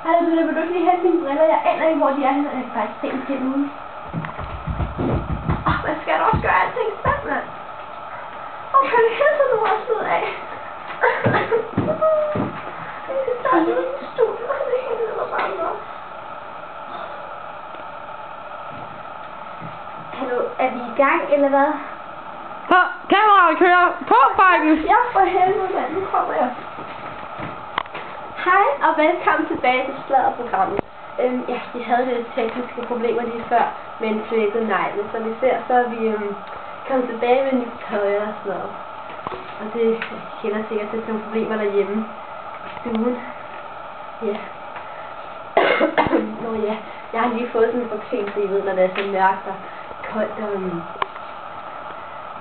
Ej, vil du ikke lige hente mine briller? Jeg aner ikke, hvor de er henne. Jeg kan faktisk se dem herude. Man skal da også gøre alting selv, mand. Kan vi hente nu også ud af? Jeg skal starte i et studie, og det hele er bare noget. Hallo, er vi i gang, eller hvad? Kameraet kører på, faktisk! Ja, for helvede, mand. Nu kommer jeg. Hej, og velkommen tilbage til Sladderprogrammet. Ja, vi havde lidt tekniske problemer lige før med en flækket negle, så vi ser, så er vi kommet tilbage med nyt tøj og sådan noget. Og det kender sikkert til nogle problemer derhjemme i stuen. Ja. Nå ja, jeg har lige fået sådan en forkælelse, I ved, når det er så mørkt og koldt.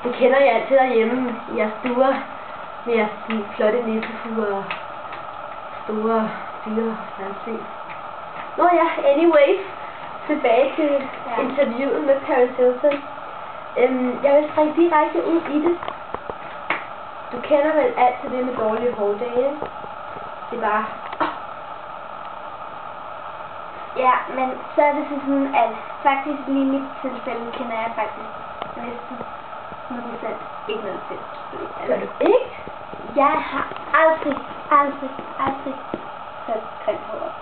Det kender jeg altid derhjemme i jeres stuer med jeres de flotte nissefuger og store dyre fjernsyn. Nå ja, anyways, tilbage til interviewet med Paris Hilton. Jeg vil springe direkte ud i det. Du kender vel altid det med dårlige hårdage? Det er bare... Ja, men så er det sådan, at faktisk lige i mit tilfælde kender jeg faktisk næsten 100% ikke noget til. Gør du ikke? Jeg har aldrig sat grimt hår op.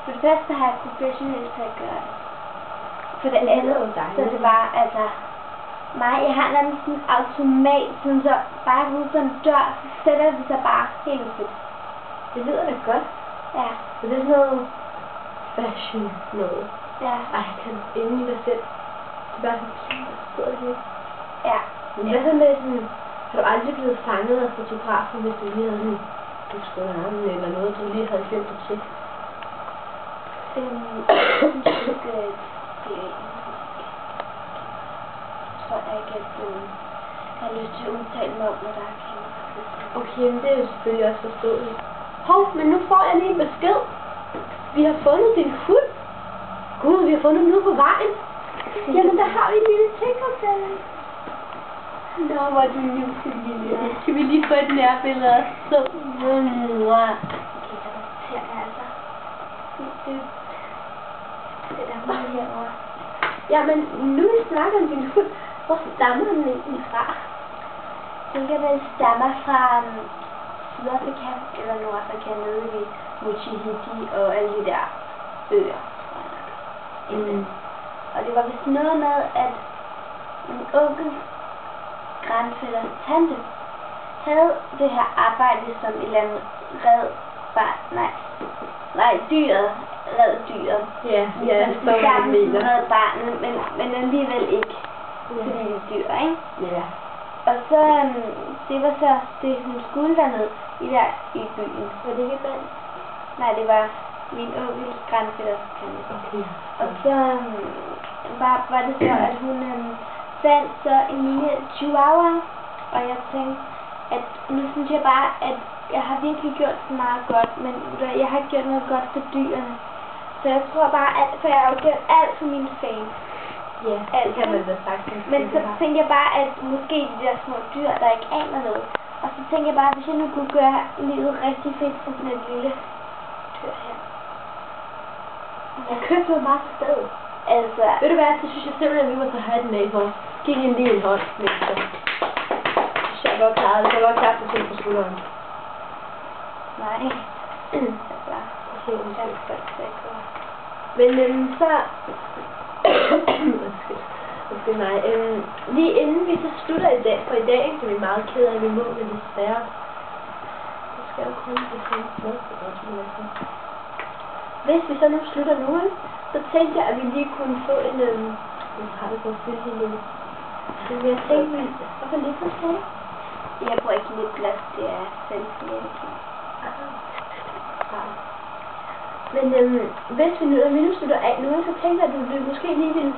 For det første har jeg professionelt til at gøre det. For det andet, så det var altså mig, jeg har nærmest sådan en automat, sådan så bare ud for en dør, så sætter det sig bare helt fedt. Det lyder da godt. Ja. Så det er sådan noget fashion noget. Ja. Ej, jeg kan inde i dig selv. Det er bare så fint at stå her. Ja. Men hvad så med sådan, har du aldrig blevet fanget af fotografen, hvis du lige havde sådan, du skulle have armen eller noget, du lige havde glemt at tjekke? Jeg tror ikke, at jeg har lyst til at udtale mig om, hvad der er kamera. Okay, men det er jo selvfølgelig også forståeligt. Hov, men nu får jeg lige en besked. Vi har fundet din hund. Gud, vi har fundet den ude på vejen. Jamen, der har vi en lille tikkerfælde. Nå, hvor er du nyselig, lille. Kan vi lige få et nærbillede også? Så. Okay, så ser jeg altså. Det der var herovre. Jamen, nu vi snakker om din hund, hvor stammer den egentlig fra? Den kan vel stammer fra Sydafrika eller Nordafrika nede ved Mochihidi og alle de der øer. Og det var vist noget med, at min onkel grandfætter tante havde det her arbejde som et eller andet dyret. Ja, det står sammen med barnet, men alligevel ikke, fordi det er dyr, ikke? Ja. Og så, det var så det, hun skulle derned i byen. Var det ikke mand? Nej, det var min onkel grandfætters tante. Okay. Og så var det så, at hun fandt så en lille chihuahua, og jeg tænkte, at nu synes jeg bare, at jeg har virkelig gjort så meget godt, men jeg har ikke gjort noget godt for dyrene. Så jeg tror bare, for jeg har jo gjort alt for mine fans. Ja, det kan man da sagtens. Men så tænkte jeg bare, at måske de der små dyr, der ikke aner noget. Og så tænkte jeg bare, hvis jeg nu kunne gøre livet rigtig fedt for sådan et lille dyr her. Jeg købte noget meget sted. Altså... Ved du hvad, det synes jeg simpelthen, vi må tage hatten af for. Giv hende lige en hånd, mennesker. Det synes jeg godt klaret. Det kan godt klare sig på skulderen. Nej. Altså... Men så... Undskyld mig. Lige inden vi så slutter i dag, for i dag, så er vi meget ked af, at vi må, men desværre. Så skal jo komme til sådan noget. Hvis vi så nu slutter nu, så tænkte jeg, at vi lige kunne få en... Nu har vi fået fyldt hende lidt. Men jeg tænkte, hvorfor lidt på det? Jeg bruger ikke lidt glas, det er selvfælde. Men hvis vi nu slutter af nu, så tænker jeg, at du måske lige ville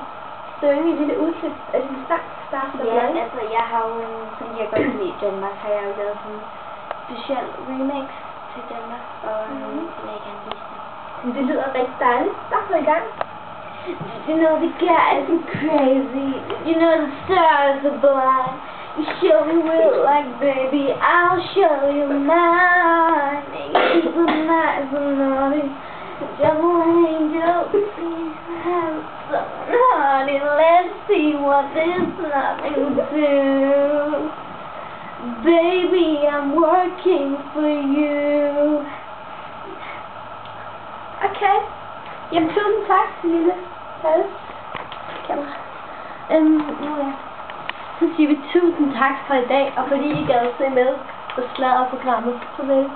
synge et lille udklip af din sang, Stars of Ja, Life. altså jeg har jo som jeg godt lide i Danmark, har jeg jo lavet sådan en speciel remix til Danmark, og det vil jeg gerne vise dig. Det lyder rigtig dejligt. Stop i gang. You know the guys are crazy, you know the stars are blind. You show me real like baby, I'll show you mine. Make people nice and naughty, honey, let's see what this loving do. Baby, I'm working for you. Okay. Jamen, tusind tak, lille Palle. Kamera. Så siger vi tusind tak for i dag, og fordi I gad se med på sladderprogrammet. Farvel.